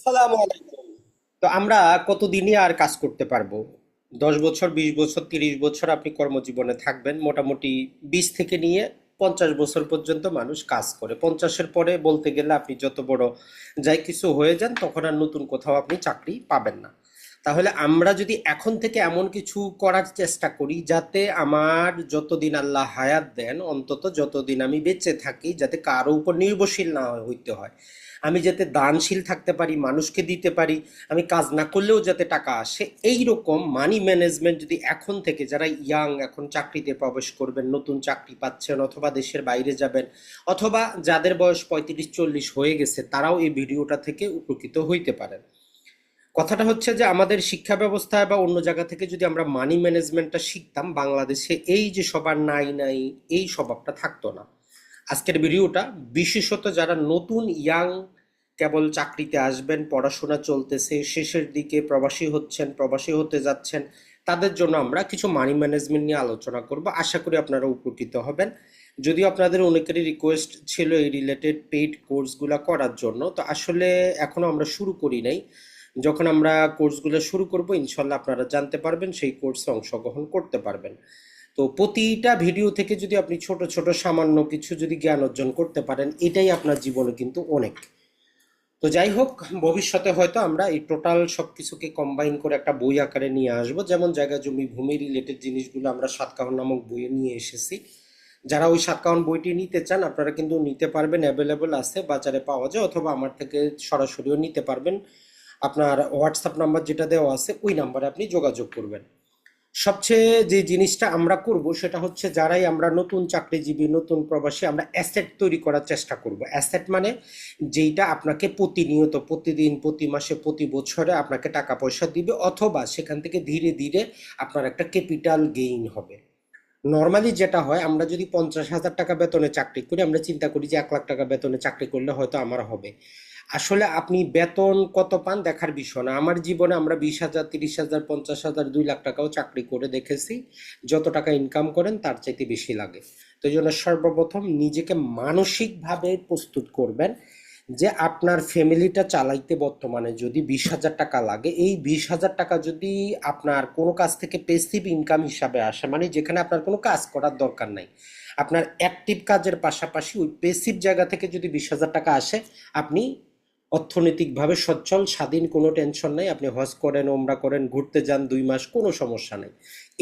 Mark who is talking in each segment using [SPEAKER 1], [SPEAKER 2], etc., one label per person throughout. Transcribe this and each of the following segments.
[SPEAKER 1] সালাম আলাইকুম। তো আমরা কতদিনই আর কাজ করতে পারবো? 10 বছর, 20 বছর, 30 বছর আপনি কর্মজীবনে থাকবেন মোটামুটি। 20 থেকে নিয়ে 50 বছর পর্যন্ত মানুষ কাজ করে। 50-এর পরে বলতে গেলে আপনি যত বড় যাই কিছু হয়ে যান, তখন আর নতুন কোথাও আপনি চাকরি পাবেন না। তাহলে আমরা যদি এখন থেকে এমন কিছু করার চেষ্টা করি যাতে আমার যতদিন আল্লাহ হায়াত দেন, অন্তত যতদিন আমি বেঁচে থাকি, যাতে কারো উপর নির্ভরশীল না হইতে হয়, আমি যাতে দানশীল থাকতে পারি, মানুষকে দিতে পারি, আমি কাজ না করলেও যাতে টাকা আসে, এই রকম মানি ম্যানেজমেন্ট যদি এখন থেকে, যারা ইয়াং এখন চাকরিতে প্রবেশ করবেন, নতুন চাকরি পাচ্ছেন, অথবা দেশের বাইরে যাবেন, অথবা যাদের বয়স 35-40 হয়ে গেছে, তারাও এই ভিডিওটা থেকে উপকৃত হইতে পারেন। কথাটা হচ্ছে যে আমাদের শিক্ষা ব্যবস্থায় বা অন্য জায়গা থেকে যদি আমরা মানি ম্যানেজমেন্টটা শিখতাম, বাংলাদেশে এই যে সবার নাই নাই এই স্বভাবটা থাকতো না। আজকের ভিডিওটা বিশেষত যারা নতুন ইয়াং, কেবল চাকরিতে আসবেন, পড়াশোনা চলতেছে, শেষের দিকে প্রবাসী হচ্ছেন, প্রবাসী হতে যাচ্ছেন, তাদের জন্য আমরা কিছু মানি ম্যানেজমেন্ট নিয়ে আলোচনা করব। আশা করি আপনারা উপকৃত হবেন। যদিও আপনাদের অনেকেরই রিকোয়েস্ট ছিল এই রিলেটেড পেইড কোর্সগুলো করার জন্য, তো আসলে এখনো আমরা শুরু করি নাই। যখন আমরা কোর্সগুলো শুরু করব, ইনশাল্লাহ আপনারা জানতে পারবেন, সেই কোর্সে অংশগ্রহণ করতে পারবেন। তো প্রতিটা ভিডিও থেকে যদি আপনি ছোট ছোট সামান্য কিছু যদি জ্ঞান অর্জন করতে পারেন, এটাই আপনার জীবনে কিন্তু অনেক। তো যাই হোক, ভবিষ্যতে হয়তো আমরা এই টোটাল সবকিছুকে কম্বাইন করে একটা বই আকারে নিয়ে আসব। যেমন জায়গা জমি ভূমি রিলেটেড জিনিসগুলো আমরা সাতকাহন নামক বইয়ে নিয়ে এসেছি। যারা ওই সাতকাহন বইটি নিতে চান, আপনারা কিন্তু নিতে পারবেন, অ্যাভেলেবল আছে, বাজারে পাওয়া যায়, অথবা আমার থেকে সরাসরিও নিতে পারবেন। আপনার হোয়াটসঅ্যাপ নাম্বার যেটা দেওয়া আছে, ওই নাম্বারে আপনি যোগাযোগ করবেন। সবচেয়ে যে জিনিসটা আমরা করব সেটা হচ্ছে, যারাই আমরা নতুন চাকরিজীবী, নতুন প্রবাসী, আমরা অ্যাসেট তৈরি করার চেষ্টা করব। অ্যাসেট মানে যেইটা আপনাকে প্রতিনিয়ত, প্রতিদিন, প্রতি মাসে, প্রতি বছরে আপনাকে টাকা পয়সা দিবে, অথবা সেখান থেকে ধীরে ধীরে আপনার একটা ক্যাপিটাল গেইন হবে। নর্মালি যেটা হয়, আমরা যদি 50,000 টাকা বেতনে চাকরি করি, আমরা চিন্তা করি যে 1 লাখ টাকা বেতনে চাকরি করলে হয়তো আমার হবে। আসলে আপনি বেতন কত পান দেখার বিষয় না। আমার জীবনে আমরা 20,000, 30,000, 50,000, 2 লাখ টাকাও চাকরি করে দেখেছি। যত টাকা ইনকাম করেন তার চাইতে বেশি লাগে। তো এই জন্য সর্বপ্রথম নিজেকে মানসিকভাবে প্রস্তুত করবেন যে আপনার ফ্যামিলিটা চালাইতে বর্তমানে যদি 20,000 টাকা লাগে, এই 20,000 টাকা যদি আপনার কোনো কাজ থেকে পেসিভ ইনকাম হিসাবে আসে, মানে যেখানে আপনার কোনো কাজ করার দরকার নাই, আপনার অ্যাক্টিভ কাজের পাশাপাশি ওই পেসিভ জায়গা থেকে যদি 20,000 টাকা আসে, আপনি অর্থনৈতিকভাবে সচ্ছল, স্বাধীন, কোনো টেনশন নাই, আপনি হজ করেন, ওমরা করেন, ঘুরতে যান 2 মাস, কোনো সমস্যা নেই।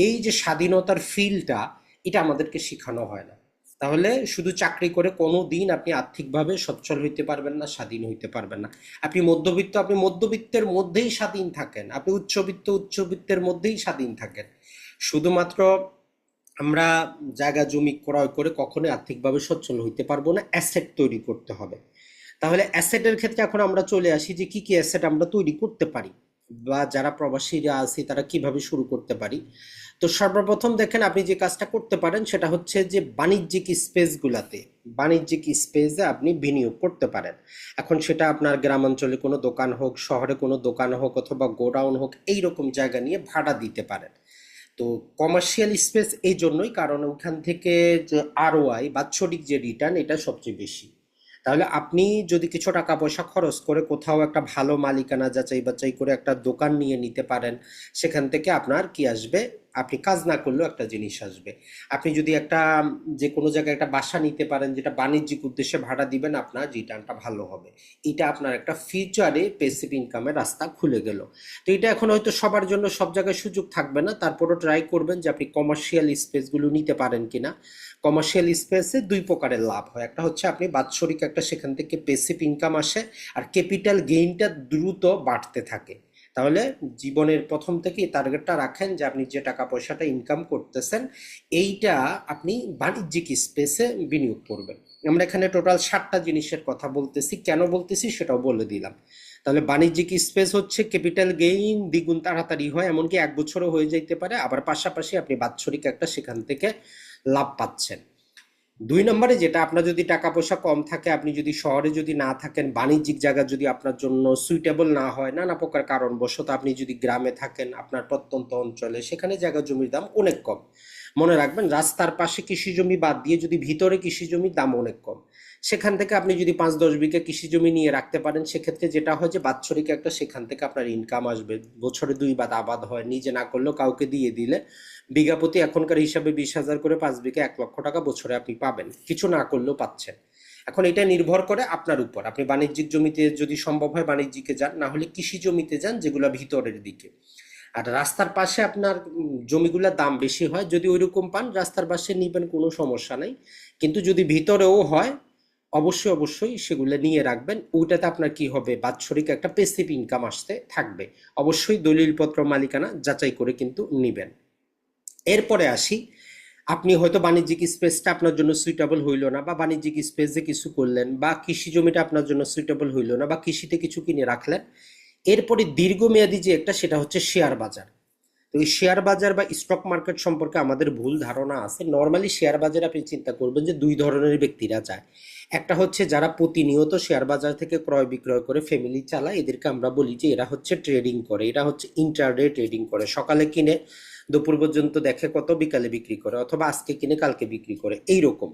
[SPEAKER 1] এই যে স্বাধীনতার ফিলটা, এটা আমাদেরকে শেখানো হয় না। তাহলে শুধু চাকরি করে কোনো দিন আপনি আর্থিকভাবে সচ্ছল হইতে পারবেন না, স্বাধীন হইতে পারবেন না। আপনি মধ্যবিত্ত, আপনি মধ্যবিত্তের মধ্যেই স্বাধীন থাকেন, আপনি উচ্চবিত্ত, উচ্চবিত্তের মধ্যেই স্বাধীন থাকেন। শুধুমাত্র আমরা জায়গা জমি ক্রয় করে কখনোই আর্থিকভাবে সচ্ছল হইতে পারবো না, অ্যাসেট তৈরি করতে হবে। তাহলে অ্যাসেটের ক্ষেত্রে এখন আমরা চলে আসি যে কি কি অ্যাসেট আমরা তৈরি করতে পারি, বা যারা প্রবাসীরা আছি তারা কিভাবে শুরু করতে পারি। তো সর্বপ্রথম দেখেন, আপনি যে কাজটা করতে পারেন সেটা হচ্ছে যে বাণিজ্যিক স্পেসগুলাতে, বাণিজ্যিক স্পেসে আপনি বিনিয়োগ করতে পারেন। এখন সেটা আপনার গ্রামাঞ্চলে কোনো দোকান হোক, শহরে কোনো দোকান হোক, অথবা গোডাউন হোক, এই রকম জায়গা নিয়ে ভাড়া দিতে পারেন। তো কমার্শিয়াল স্পেস এই জন্যই, কারণ ওখান থেকে যে আরওআই, বাৎসরিক যে রিটার্ন, এটা সবচেয়ে বেশি। তাহলে আপনি যদি কিছু টাকা পয়সা খরচ করে কোথাও একটা ভালো মালিকানা যাচাই বাছাই করে একটা দোকান নিয়ে নিতে পারেন, সেখান থেকে আপনার কি আসবে, আপনি কাজ না করলেও একটা জিনিস আসবে। আপনি যদি একটা যে কোনো জায়গায় একটা বাসা নিতে পারেন, যেটা বাণিজ্যিক উদ্দেশ্যে ভাড়া দিবেন, আপনার রিটার্নটা ভালো হবে। এটা আপনার একটা ফিউচারে পেসিভ ইনকামের রাস্তা খুলে গেল। তো এটা এখন হয়তো সবার জন্য সব জায়গায় সুযোগ থাকবে না, তারপরও ট্রাই করবেন যে আপনি কমার্শিয়াল স্পেসগুলো নিতে পারেন কিনা। কমার্শিয়াল স্পেসে দুই প্রকারের লাভ হয়, একটা হচ্ছে আপনি বাৎসরিক একটা সেখান থেকে পেসিভ ইনকাম আসে, আর ক্যাপিটাল গেইনটা দ্রুত বাড়তে থাকে। তাহলে জীবনের প্রথম থেকেই টার্গেটটা রাখেন যে আপনি যে টাকা পয়সাটা ইনকাম করতেছেন, এইটা আপনি বাণিজ্যিক স্পেসে বিনিয়োগ করবেন। আমরা এখানে টোটাল 7টা জিনিসের কথা বলতেছি, কেন বলতেছি সেটাও বলে দিলাম। তাহলে বাণিজ্যিক স্পেস হচ্ছে ক্যাপিটাল গেইন দ্বিগুণ তাড়াতাড়ি হয়, এমনকি 1 বছরও হয়ে যাইতে পারে, আবার পাশাপাশি আপনি বাৎসরিক একটা সেখান থেকে লাভ পাচ্ছেন। 2 নম্বরে, যেটা আপনার যদি টাকা পয়সা কম থাকে, আপনি যদি শহরে যদি না থাকেন, বাণিজ্যিক জায়গা যদি আপনার জন্য সুইটেবল না হয়, নানা প্রকার কারণবশত আপনি যদি গ্রামে থাকেন, আপনার প্রত্যন্ত অঞ্চলে, সেখানে জায়গা জমির দাম অনেক কম। মনে রাখবেন, রাস্তার পাশে কৃষি জমি বাদ দিয়ে যদি ভিতরে কৃষি জমির দাম অনেক কম। সেখান থেকে আপনি যদি 5-10 বিঘা কৃষি জমি নিয়ে রাখতে পারেন, সেক্ষেত্রে যেটা হয় যে বাৎসরিক একটা সেখান থেকে আপনার ইনকাম আসবে। বছরে 2 বার আবাদ হয়, নিজে না করলেও কাউকে দিয়ে দিলে বিঘা প্রতি এখনকার হিসাবে 20,000 করে 5 বিঘা 1 লক্ষ টাকা বছরে আপনি পাবেন, কিছু না করলেও পাচ্ছেন। এখন এটা নির্ভর করে আপনার উপর, আপনি বাণিজ্যিক জমিতে যদি সম্ভব হয় বাণিজ্যিকে যান, না হলে কৃষি জমিতে যান যেগুলো ভিতরের দিকে। আর রাস্তার পাশে আপনার জমিগুলোর দাম বেশি হয়, যদি ওইরকম পান রাস্তার পাশে নিবেন, কোনো সমস্যা নাই। কিন্তু যদি ভিতরেও হয়, অবশ্যই অবশ্যই সেগুলো নিয়ে রাখবেন। ওইটাতে আপনার কি হবে, বাৎসরিক একটা পেসিভ ইনকাম আসতে থাকবে। অবশ্যই দলিলপত্র মালিকানা যাচাই করে কিন্তু নিবেন। এরপরে আসি, আপনি হয়তো বাণিজ্যিক স্পেসটা আপনার জন্য সুইটেবল হইল না, বা বাণিজ্যিক স্পেসে কিছু করলেন, বা কৃষি জমিটা আপনার জন্য সুইটেবল হইল না, বা কৃষিতে কিছু কিনে রাখলেন। এরপরে দীর্ঘমেয়াদী যে একটা, সেটা হচ্ছে শেয়ার বাজার। তো এই শেয়ার বাজার বা স্টক মার্কেট সম্পর্কে আমাদের ভুল ধারণা আছে। নর্মালি শেয়ার বাজারে আপনি চিন্তা করবেন যে 2 ধরনের ব্যক্তিরা যায়। একটা হচ্ছে যারা প্রতিনিয়ত শেয়ার বাজার থেকে ক্রয় বিক্রয় করে ফ্যামিলি চালায়, এদেরকে আমরা বলি যে এরা হচ্ছে ট্রেডিং করে, এরা হচ্ছে ইন্টারডে ট্রেডিং করে। সকালে কিনে দুপুর পর্যন্ত দেখে কত, বিকালে বিক্রি করে, অথবা আজকে কিনে কালকে বিক্রি করে, এইরকম।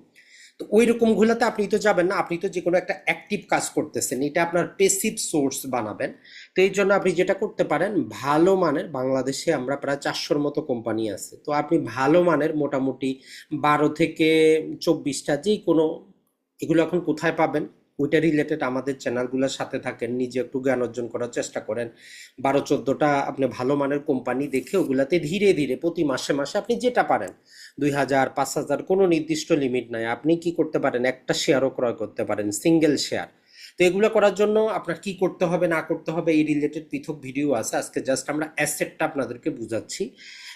[SPEAKER 1] তো ওই রকম গুলাতে আপনি তো যাবেন না, আপনি তো যে কোনো একটা অ্যাক্টিভ কাজ করতেছেন, এটা আপনার পেসিভ সোর্স বানাবেন। তো এই জন্য আপনি যেটা করতে পারেন, ভালো মানের, বাংলাদেশে আমরা প্রায় 400-র মতো কোম্পানি আছে, তো আপনি ভালো মানের মোটামুটি 12 থেকে 24টা যে কোনো, এগুলো এখন কোথায় পাবেন ওইটা রিলেটেড আমাদের চ্যানেলগুলোর সাথে থাকেন, নিজে একটু জ্ঞান অর্জন করার চেষ্টা করেন। 12-14টা আপনি ভালো মানের কোম্পানি দেখে ওগুলাতে ধীরে ধীরে প্রতি মাসে মাসে আপনি যেটা পারেন, 2,000 5,000, কোনো নির্দিষ্ট লিমিট নাই, আপনি কি করতে পারেন, একটা শেয়ারও ক্রয় করতে পারেন, সিঙ্গেল শেয়ার। তো এগুলো করার জন্য আপনার কি করতে হবে না করতে হবে এই রিলেটেড পৃথক ভিডিও আছে, আজকে জাস্ট আমরা অ্যাসেটটা আপনাদেরকে বুঝাচ্ছি।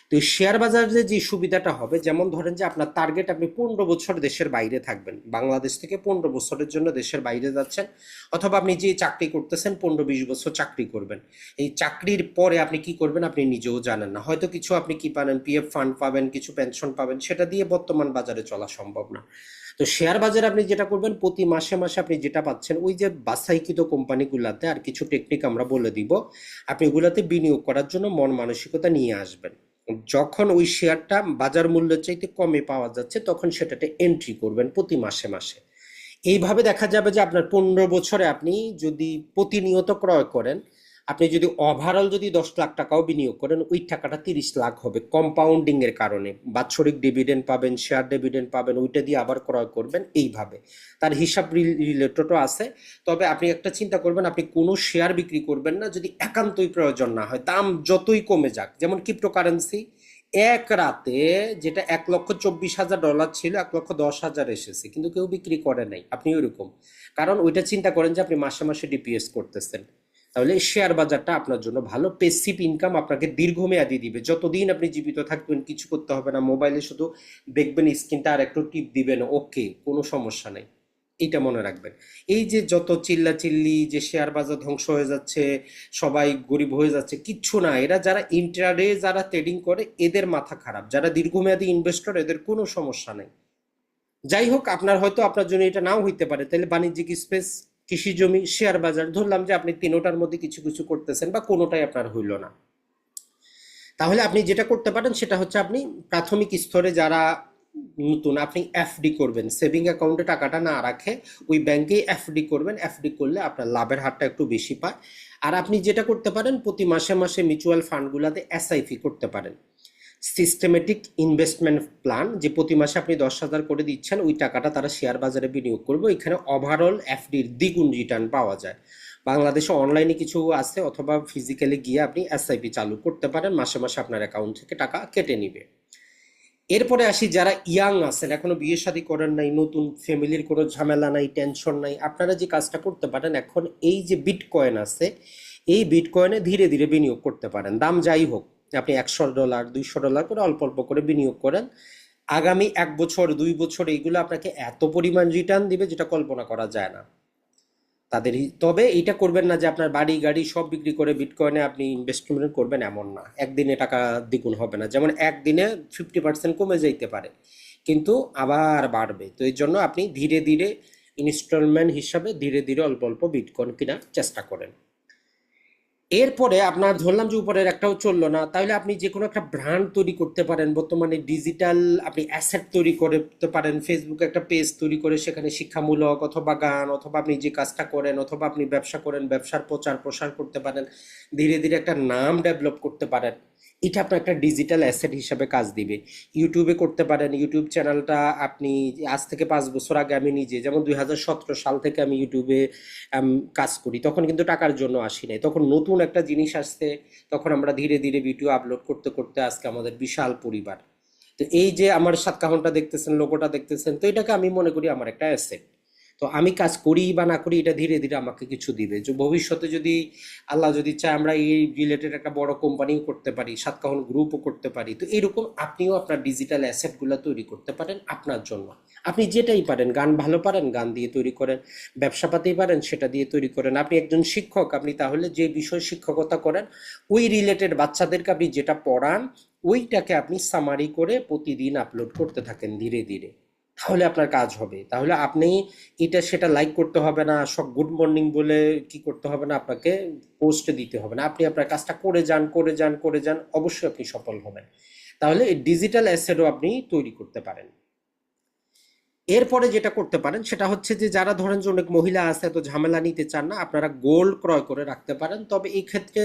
[SPEAKER 1] তো শেয়ার বাজারে যে সুবিধাটা হবে, যেমন ধরেন যে আপনার টার্গেট, আপনি 15 বছর দেশের বাইরে থাকবেন, বাংলাদেশ থেকে 15 বছরের জন্য দেশের বাইরে যাচ্ছেন, অথবা আপনি যে চাকরি করতেছেন 15-20 বছর চাকরি করবেন। এই চাকরির পরে আপনি কি করবেন আপনি নিজেও জানেন না, হয়তো কিছু আপনি কি পাবেন, পিএফ ফান্ড পাবেন, কিছু পেনশন পাবেন, সেটা দিয়ে বর্তমান বাজারে চলা সম্ভব না। তো শেয়ার বাজারে আপনি যেটা করবেন, প্রতি মাসে মাসে আপনি যেটা পাচ্ছেন, ওই যে বাছাইকৃত কোম্পানিগুলোতে, আর কিছু টেকনিক আমরা বলে দিব, আপনি ওগুলাতে বিনিয়োগ করার জন্য মন মানসিকতা নিয়ে আসবেন। যখন ওই শেয়ারটা বাজার মূল্যের চাইতে কমে পাওয়া যাচ্ছে, তখন সেটাতে এন্ট্রি করবেন প্রতি মাসে মাসে। এইভাবে দেখা যাবে যে আপনার 15 বছরে আপনি যদি প্রতিনিয়ত ক্রয় করেন, আপনি যদি ওভারঅল যদি 10 লাখ টাকাও বিনিয়োগ করেন, ওই টাকাটা 30 লাখ হবে কম্পাউন্ডিং এর কারণে। বাৎসরিক ডিভিডেন্ড পাবেন, শেয়ার ডিভিডেন্ড পাবেন, ওইটা দিয়ে আবার ক্রয় করবেন, এইভাবে তার হিসাব রিলেটেডও আছে। তবে আপনি একটা চিন্তা করবেন, আপনি কোনো শেয়ার বিক্রি করবেন না যদি একান্তই প্রয়োজন না হয়, দাম যতই কমে যাক। যেমন ক্রিপ্টোকারেন্সি, এক রাতে যেটা $1,24,000 ছিল, $1,10,000 এসেছে, কিন্তু কেউ বিক্রি করে নাই। আপনি ওইরকম, কারণ ওইটা চিন্তা করেন যে আপনি মাসে মাসে ডিপিএস করতেছেন। তাহলে শেয়ার বাজারটা আপনার জন্য ভালো, পেসিভ ইনকাম আপনাকে দীর্ঘমেয়াদী দিবে। যতদিন আপনি জীবিত থাকবেন কিছু করতে হবে না, মোবাইলে শুধু দেখবেন স্ক্রিনটা আর একটু টিপ দিবেন, ওকে, কোনো সমস্যা নেই। এইটা মনে রাখবেন। এই যে যত চিল্লা চিল্লি যে শেয়ার বাজার ধ্বংস হয়ে যাচ্ছে, সবাই গরিব হয়ে যাচ্ছে, কিচ্ছু না। এরা যারা ইন্ট্রাডে যারা ট্রেডিং করে, এদের মাথা খারাপ। যারা দীর্ঘমেয়াদী ইনভেস্টর, এদের কোনো সমস্যা নেই। যাই হোক, আপনার হয়তো আপনার জন্য এটা নাও হইতে পারে, তাহলে বাণিজ্যিক স্পেস, কৃষি জমি, শেয়ার বাজার, ধরলাম যে আপনি তিনোটার মধ্যে কিছু কিছু করতেছেন, বা কোনোটাই আপনার হইল না, তাহলে আপনি যেটা করতে পারেন সেটা হচ্ছে, আপনি প্রাথমিক স্তরে যারা নতুন, আপনি এফডি করবেন, সেভিং অ্যাকাউন্টে টাকাটা না রাখে ওই ব্যাংকে এফডি করবেন। এফডি করলে আপনার লাভের হারটা একটু বেশি পায়। আর আপনি যেটা করতে পারেন, প্রতি মাসে মাসে মিউচুয়াল ফান্ডগুলোতে এসআইপি করতে পারেন, সিস্টেমেটিক ইনভেস্টমেন্ট প্ল্যান, যে প্রতি মাসে আপনি 10,000 করে দিচ্ছেন, ওই টাকাটা তারা শেয়ার বাজারে বিনিয়োগ করবে, এখানে ওভারঅল এফডির দ্বিগুণ রিটার্ন পাওয়া যায়। বাংলাদেশে অনলাইনে কিছু আছে, অথবা ফিজিক্যালি গিয়ে আপনি এসআইপি চালু করতে পারেন, মাসে মাসে আপনার অ্যাকাউন্ট থেকে টাকা কেটে নিবে। এরপরে আসি, যারা ইয়াং আছেন, এখনো বিয়ে শাদী করেন নাই, নতুন, ফ্যামিলির কোনো ঝামেলা নাই, টেনশন নাই, আপনারা যে কাজটা করতে পারেন, এখন এই যে বিটকয়েন আছে, এই বিটকয়েনে ধীরে ধীরে বিনিয়োগ করতে পারেন। দাম যাই হোক, আপনি $100 $200 করে অল্প অল্প করে বিনিয়োগ করেন। আগামী 1 বছর 2 বছর এইগুলো আপনাকে এত পরিমাণ রিটার্ন দিবে যেটা কল্পনা করা যায় না তাদের। তবে এটা করবেন না যে আপনার বাড়ি গাড়ি সব বিক্রি করে বিটকয়েনে আপনি ইনভেস্টমেন্ট করবেন, এমন না। একদিনে টাকা দ্বিগুণ হবে না, যেমন একদিনে 50% কমে যাইতে পারে, কিন্তু আবার বাড়বে। তো এই জন্য আপনি ধীরে ধীরে ইনস্টলমেন্ট হিসাবে ধীরে ধীরে অল্প অল্প বিটকয়েন কেনার চেষ্টা করেন। এরপরে আপনার ধরলাম যে উপরের একটাও চললো না, তাহলে আপনি যে কোনো একটা ব্র্যান্ড তৈরি করতে পারেন। বর্তমানে ডিজিটাল আপনি অ্যাসেট তৈরি করতে পারেন, ফেসবুকে একটা পেজ তৈরি করে সেখানে শিক্ষামূলক অথবা গান অথবা আপনি যে কাজটা করেন অথবা আপনি ব্যবসা করেন, ব্যবসার প্রচার প্রসার করতে পারেন, ধীরে ধীরে একটা নাম ডেভেলপ করতে পারেন। এটা আপনার একটা ডিজিটাল অ্যাসেট হিসাবে কাজ দিবে। ইউটিউবে করতে পারেন, ইউটিউব চ্যানেলটা আপনি আজ থেকে 5 বছর আগে আমি নিজে যেমন 2017 সাল থেকে আমি ইউটিউবে কাজ করি, তখন কিন্তু টাকার জন্য আসি নাই, তখন নতুন একটা জিনিস আসছে, তখন আমরা ধীরে ধীরে ভিডিও আপলোড করতে করতে আজকে আমাদের বিশাল পরিবার। তো এই যে আমার 7 কাহনটা দেখতেছেন, লোগোটা দেখতেছেন, তো এটাকে আমি মনে করি আমার একটা অ্যাসেট। তো আমি কাজ করি বা না করি এটা ধীরে ধীরে আমাকে কিছু দিবে, যে ভবিষ্যতে যদি আল্লাহ যদি চায় আমরা এই রিলেটেড একটা বড় কোম্পানিও করতে পারি, 7 কাহন গ্রুপও করতে পারি। তো এরকম আপনিও আপনার ডিজিটাল অ্যাসেটগুলো তৈরি করতে পারেন আপনার জন্য। আপনি যেটাই পারেন, গান ভালো পারেন গান দিয়ে তৈরি করেন, ব্যবসাপাতি পারেন সেটা দিয়ে তৈরি করেন। আপনি একজন শিক্ষক, আপনি তাহলে যে বিষয় শিক্ষকতা করেন ওই রিলেটেড বাচ্চাদেরকে আপনি যেটা পড়ান ওইটাকে আপনি সামারি করে প্রতিদিন আপলোড করতে থাকেন ধীরে ধীরে। তাহলে আপনার কাজ হবে। তাহলে আপনি এটা সেটা লাইক করতে হবে না, সব গুড মর্নিং বলে কি করতে হবে না, আপনাকে পোস্টে দিতে হবে না, আপনি আপনার কাজটা করে যান করে যান করে যান, অবশ্যই আপনি সফল হবেন। তাহলে এই ডিজিটাল অ্যাসেটও আপনি তৈরি করতে পারেন। এরপরে যেটা করতে পারেন সেটা হচ্ছে যে যারা ধরেন যে অনেক মহিলা আছে এত ঝামেলা নিতে চান না, আপনারা গোল্ড ক্রয় করে রাখতে পারেন। তবে এই ক্ষেত্রে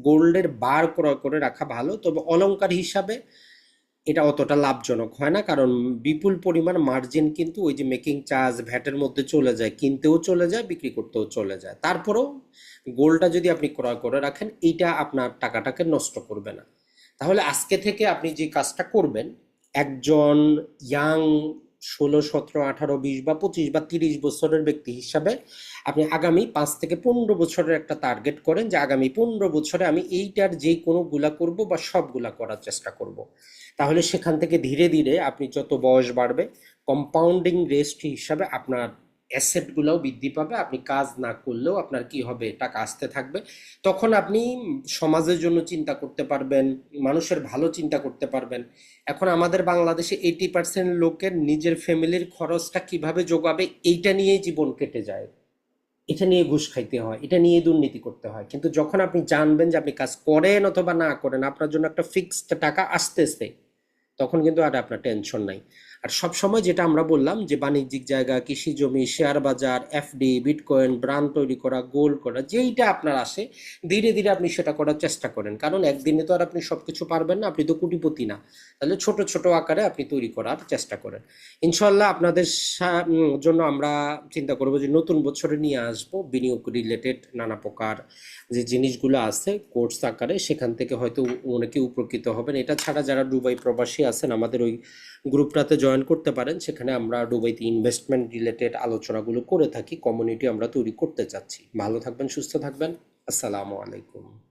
[SPEAKER 1] গোল্ডের বার ক্রয় করে রাখা ভালো, তবে অলংকার হিসাবে এটা অতটা লাভজনক হয় না, কারণ বিপুল পরিমাণ মার্জিন কিন্তু ওই যে মেকিং চার্জ ভ্যাটের মধ্যে চলে যায়, কিনতেও চলে যায় বিক্রি করতেও চলে যায়। তারপরেও গোল্ডটা যদি আপনি ক্রয় করে রাখেন এইটা আপনার টাকাটাকে নষ্ট করবে না। তাহলে আজকে থেকে আপনি যে কাজটা করবেন, একজন ইয়াং 16, 17, 18, 20 বা 25 বা 30 বছরের ব্যক্তি হিসাবে আপনি আগামী 5 থেকে 15 বছরের একটা টার্গেট করেন, যে আগামী 15 বছরে আমি এইটার যে কোনো গুলা করব বা সবগুলা করার চেষ্টা করব। তাহলে সেখান থেকে ধীরে ধীরে আপনি যত বয়স বাড়বে কম্পাউন্ডিং রেস্ট হিসাবে আপনার অ্যাসেটগুলোও বৃদ্ধি পাবে, আপনি কাজ না করলেও আপনার কি হবে, টাকা আসতে থাকবে। তখন আপনি সমাজের জন্য চিন্তা করতে পারবেন, মানুষের ভালো চিন্তা করতে পারবেন। এখন আমাদের বাংলাদেশে 80% লোকের নিজের ফ্যামিলির খরচটা কিভাবে যোগাবে এইটা নিয়েই জীবন কেটে যায়, এটা নিয়ে ঘুষ খাইতে হয়, এটা নিয়ে দুর্নীতি করতে হয়। কিন্তু যখন আপনি জানবেন যে আপনি কাজ করেন অথবা না করেন আপনার জন্য একটা ফিক্সড টাকা আসতেছে, তখন কিন্তু আর আপনার টেনশন নাই। আর সব সময় যেটা আমরা বললাম যে বাণিজ্যিক জায়গা, কৃষি জমি, শেয়ার বাজার, এফডি, বিটকয়েন, ব্র্যান্ড তৈরি করা, গোল্ড করা, যেইটা আপনার আসে ধীরে ধীরে আপনি সেটা করার চেষ্টা করেন। কারণ একদিনে তো আর আপনি সবকিছু পারবেন না, আপনি তো কোটিপতি না। তাহলে ছোট ছোট আকারে আপনি তৈরি করার চেষ্টা করেন। ইনশাল্লাহ আপনাদের জন্য আমরা চিন্তা করবো যে নতুন বছরে নিয়ে আসবো বিনিয়োগ রিলেটেড নানা প্রকার যে জিনিসগুলো আছে কোর্স আকারে, সেখান থেকে হয়তো অনেকে উপকৃত হবেন। এটা ছাড়া যারা দুবাই প্রবাসী আছেন আমাদের ওই গ্রুপটাতে জয়েন করতে পারেন, সেখানে আমরা দুবাইতে ইনভেস্টমেন্ট রিলেটেড আলোচনাগুলো করে থাকি, কমিউনিটি আমরা তৈরি করতে চাচ্ছি। ভালো থাকবেন, সুস্থ থাকবেন, আসসালামু আলাইকুম।